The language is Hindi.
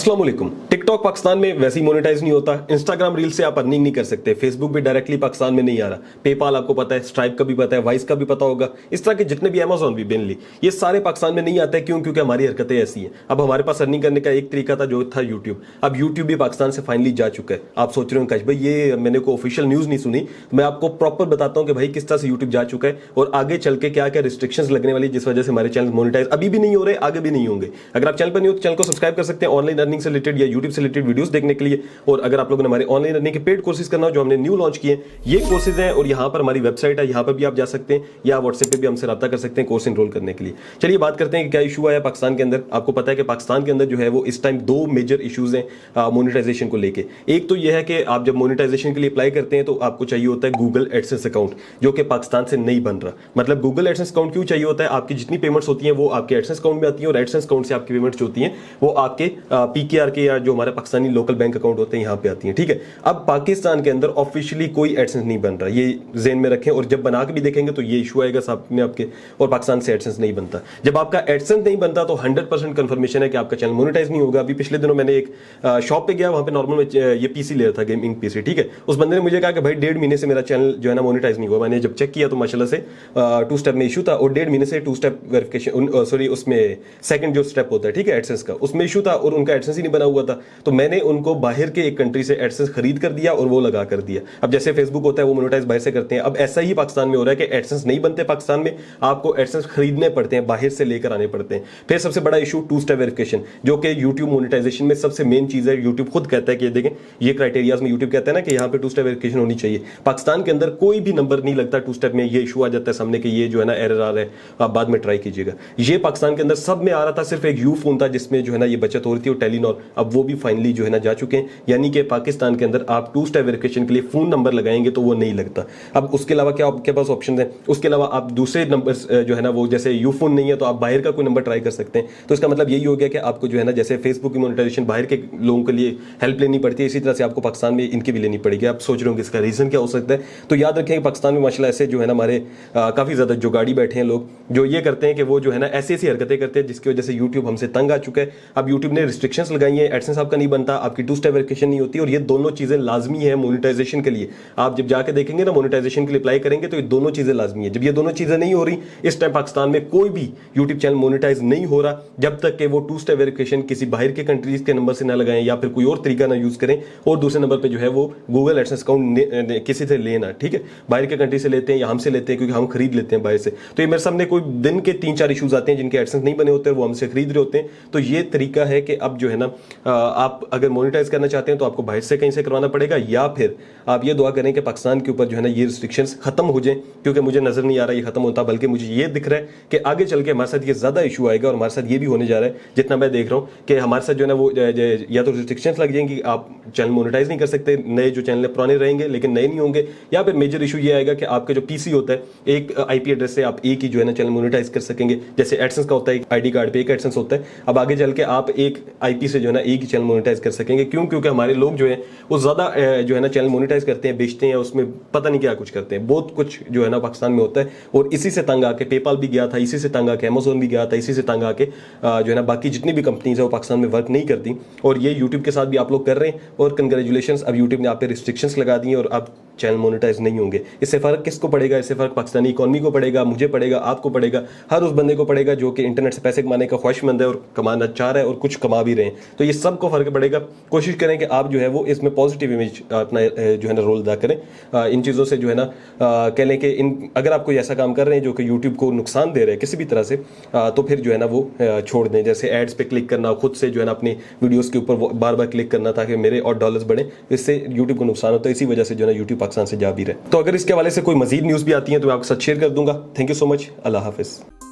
अस्सलाम वालेकुम। टिकटॉक पाकिस्तान में वैसे ही मोनेटाइज नहीं होता, इंस्टाग्राम रील से आप अर्निंग नहीं कर सकते, फेसबुक भी डायरेक्टली पाकिस्तान में नहीं आ रहा, पेपाल आपको पता है, स्ट्राइप का भी पता है, वाइस का भी पता होगा, इस तरह के जितने भी अमेजोन भी मेनली ये सारे पाकिस्तान में नहीं आते हैं। क्यों? क्योंकि हमारी हरकतें ऐसी हैं। अब हमारे पास अर्निंग करने का एक तरीका था जो था यूट्यूब। अब यूट्यूब भी पाकिस्तान से फाइनली जा चुका है। आप सोच रहे हो भाई ये मैंने को ऑफिशियल न्यूज नहीं सुनी, मैं आपको प्रॉपर बताता हूं कि भाई किस तरह से यूट्यूब जा चुका है और आगे चल के क्या क्या रिस्ट्रिक्शंस लगने वाली, जिस वजह से हमारे चैनल मोनेटाइज अभी भी नहीं हो रहे, आगे भी नहीं होंगे। अगर आप चैनल पर नहीं हो तो चैनल को सब्सक्राइब कर सकते हैं ऑनलाइन अर्निंग से रिलेटेड या यूट्यूब से रिलेटेड वीडियोस देखने के लिए। और अगर आप लोगों ने हमारे ऑनलाइन अर्निंग के पेड कोर्सेज करना हो जो हमने न्यू लॉन्च किए, ये कोर्सेज हैं और यहाँ पर हमारी वेबसाइट है, यहाँ पर भी आप जा सकते हैं या व्हाट्सएप पे भी हमसे रब्ता कर सकते हैं कोर्स एनरोल करने के लिए। चलिए बात करते हैं कि क्या इशू आया पाकिस्तान के अंदर। आपको पता है कि पाकिस्तान के अंदर जो है वो इस टाइम दो मेजर इश्यूज हैं मोनेटाइजेशन को लेके। एक तो यह है कि आप जब मोनेटाइजेशन के लिए अप्लाई करते हैं तो आपको चाहिए होता है गूगल एडसेंस अकाउंट, जो कि पाकिस्तान से नहीं बन रहा। मतलब गूगल एडसेंस अकाउंट क्यों चाहिए होता है? आपकी जितनी पेमेंट्स होती हैं वो आपके एडसेंस अकाउंट में आती है और एडसेंस अकाउंट से आपकी पेमेंट्स जो होती हैं वो आपके पीकेआर के या जो हमारे पाकिस्तानी लोकल बैंक अकाउंट होते हैं यहाँ पे आती हैं। ठीक है, अब पाकिस्तान के अंदर ऑफिशियली कोई एडसेंस नहीं बन रहा, ये जेन में रखें और जब बना के भी देखेंगे तो ये इशू आएगा सामने आपके, और पाकिस्तान से एडसेंस नहीं बनता। जब आपका एडसेंस नहीं बनता तो 100% कंफर्मेशन है कि आपका चैनल मोनेटाइज नहीं होगा। अभी पिछले दिनों मैंने एक शॉप पे गया, वहां पे नॉर्मल ये पीसी ले रहा था, गेमिंग पीसी। ठीक है, उस बंदे ने मुझे कहा कि भाई 1.5 महीने से मेरा चैनल जो है ना मोनेटाइज नहीं हुआ। मैंने जब चेक किया तो माशाल्लाह से 2 स्टेप में इशू था और 1.5 महीने से 2 स्टेप वेरिफिकेशन, सॉरी उसमें सेकंड जो स्टेप होता है, ठीक है, एडसेंस का, उसमें इशू था और उनका एडसेंस ही नहीं बना हुआ था। तो मैंने उनको बाहर के एक कंट्री से एडसेंस खरीद कर दिया और वो लगा कर दिया। अब जैसे फेसबुक होता है वो मोनेटाइज बाहर से करते हैं, अब ऐसा ही पाकिस्तान में हो रहा है कि एडसेंस नहीं बनते पाकिस्तान में, आपको एडसेंस खरीदने पड़ते हैं, बाहर से लेकर आने पड़ते हैं। फिर सबसे बड़ा इशू 2 स्टेप वेरिफिकेशन, जो कि यूट्यूब मोनेटाइजेशन में सबसे मेन चीज है। यूट्यूब खुद कहता है कि देखें ये क्राइटेरियाज में यूट्यूब कहता है ना कि यहाँ पे 2 स्टेप वेरिफिकेशन होनी चाहिए। पाकिस्तान के अंदर कोई भी नंबर नहीं लगता 2 स्टेप में, ये इशू आ जाता है सामने कि ये जो है ना एरर आ रहा है, आप बाद में ट्राई कीजिएगा। ये पाकिस्तान के अंदर सब में आ रहा था, सिर्फ एक यू फोन था जिसमें जो है ना ये बचत हो रही थी और टेलीनॉर, अब वो भी फाइनली जो है ना जा चुके हैं। यानी कि पाकिस्तान के अंदर आप 2 स्टेप वेरिफिकेशन के लिए फोन नंबर लगाएंगे तो वो नहीं लगता। अब उसके अलावा क्या आपके पास ऑप्शन है? उसके अलावा आप दूसरे नंबर जो है ना वो, जैसे यू फोन नहीं है तो आप बाहर का कोई नंबर ट्राई कर सकते हैं। तो इसका मतलब यही हो गया कि आपको जो है ना जैसे फेसबुक की मोनेटाइजेशन बाहर के लोगों के लिए हेल्प लेनी पड़ती है, इसी तरह से आपको पाकिस्तान में इनकी भी लेनी पड़ेगी। आप सोच रहे होंगे इसका रीजन क्या हो सकता है? तो याद रखें कि पाकिस्तान में माशाल्लाह ऐसे जो है ना हमारे काफी ज्यादा जुगाड़ी बैठे हैं लोग, जो ये करते हैं कि वो जो है ना ऐसी ऐसी हरकतें करते हैं जिसकी वजह से यूट्यूब हमसे तंग आ चुका है। अब यूट्यूब ने रिस्ट्रिक्शंस लगाई है, एडसेंस आपका नहीं बनता, आपकी 2 स्टेप वेरिफिकेशन नहीं होती, और ये दोनों चीजें लाजमी है मोनेटाइजेशन के लिए। आप जब जाके देखेंगे ना मोनेटाइजेशन के लिए अप्लाई करेंगे तो ये दोनों चीजें लाजमी है। जब ये दोनों चीजें नहीं हो रही, इस टाइम पाकिस्तान में कोई भी यूट्यूब चैनल मोनेटाइज नहीं हो रहा जब तक कि वो 2 स्टेप वेरिफिकेशन किसी बाहर के कंट्रीज के नंबर से ना लगाएं या फिर कोई और तरीका ना यूज करें और दूसरे नंबर पे जो है वो गूगल एडसेंस अकाउंट किसी से लेना। ठीक है, बाहर के कंट्री से लेते हैं या हमसे लेते हैं क्योंकि हम खरीद लेते हैं बाहर से। तो ये मेरे सामने कोई दिन के 3-4 इशूज आते हैं जिनके एडसेंस नहीं बने होते हैं, वो हमसे खरीद रहे होते हैं। तो ये तरीका है कि अब जो है ना आप अगर मोनेटाइज करना चाहते हैं तो आपको बाहर से कहीं से करवाना पड़ेगा, या फिर आप ये दुआ करें कि पाकिस्तान के ऊपर जो है ना ये रिस्ट्रिक्शंस खत्म हो जाए, क्योंकि मुझे नजर नहीं आ रहा ये खत्म होता, बल्कि मुझे ये दिख रहा है कि आगे चल के हमारे साथ ये ज्यादा इशू आएगा और हमारे साथ ये भी होने जा रहा है जितना मैं देख रहा हूँ कि हमारे साथ जो है ना वो या तो रिस्ट्रिक्शंस लग जाएंगी, आप चैनल मोनेटाइज नहीं कर सकते, नए जो चैनल पुराने रहेंगे लेकिन नए नहीं होंगे, या फिर मेजर इशू ये आएगा कि आपका जो पीसी होता है एक आईपी एड्रेस से आप एक ही जो है ना चैनल मोनेटाइज कर सकेंगे। जैसे एडसेंस का होता है आईडी कार्ड पे एक एडसेंस होता है, अब आगे चल के आप एक आईपी से जो है ना एक ही चैनल मोनेटाइज कर सकेंगे। क्यों? क्योंकि हमारे लोग जो है वो ज्यादा जो है ना चैनल मोनेटाइज करते हैं, बेचते हैं, उसमें पता नहीं क्या कुछ करते हैं, बहुत कुछ जो है ना पाकिस्तान में होता है। और इसी से तंग आके पेपाल भी गया था, इसी से तंग आके अमेजोन भी गया था, इसी से तंग आके जो है ना बाकी जितनी भी कंपनीज है वो पाकिस्तान में वर्क नहीं करती, और ये यूट्यूब के साथ भी आप लोग कर रहे हैं। और कंग्रेचुलेशंस, अब यूट्यूब ने आप पे रिस्ट्रिक्शंस लगा दी और अब चैनल मोनेटाइज नहीं होंगे। इससे फर्क किसको पड़ेगा? इससे फर्क पाकिस्तानी इकोनॉमी को पड़ेगा, मुझे पड़ेगा, आपको पड़ेगा, हर उस बंदे को पड़ेगा जो कि इंटरनेट से पैसे कमाने का ख्वाहिशमंद है और कमाना चाह रहा है और कुछ कमा भी रहे हैं। तो ये सबको फर्क पड़ेगा। कोशिश करें कि आप जो है वो इसमें पॉजिटिव इमेज अपना जो है ना रोल अदा करें। इन चीज़ों से जो है ना कह लें कि अगर आप कोई ऐसा काम कर रहे हैं जो कि यूट्यूब को नुकसान दे रहे हैं किसी भी तरह से, तो फिर जो है ना वो छोड़ दें। जैसे एड्स पे क्लिक करना, खुद से जो है ना अपनी वीडियोस के ऊपर बार बार क्लिक करना ताकि मेरे और डॉलर्स बढ़े, इससे यूट्यूब को नुकसान होता है। इसी वजह से जो है ना यूट्यूब पाकिस्तान से जा भी रहे। तो अगर इसके हवाले से कोई मजीद न्यूज़ भी आती है तो मैं आपके साथ शेयर कर दूंगा। Thank you so much. Allah हाफिज़।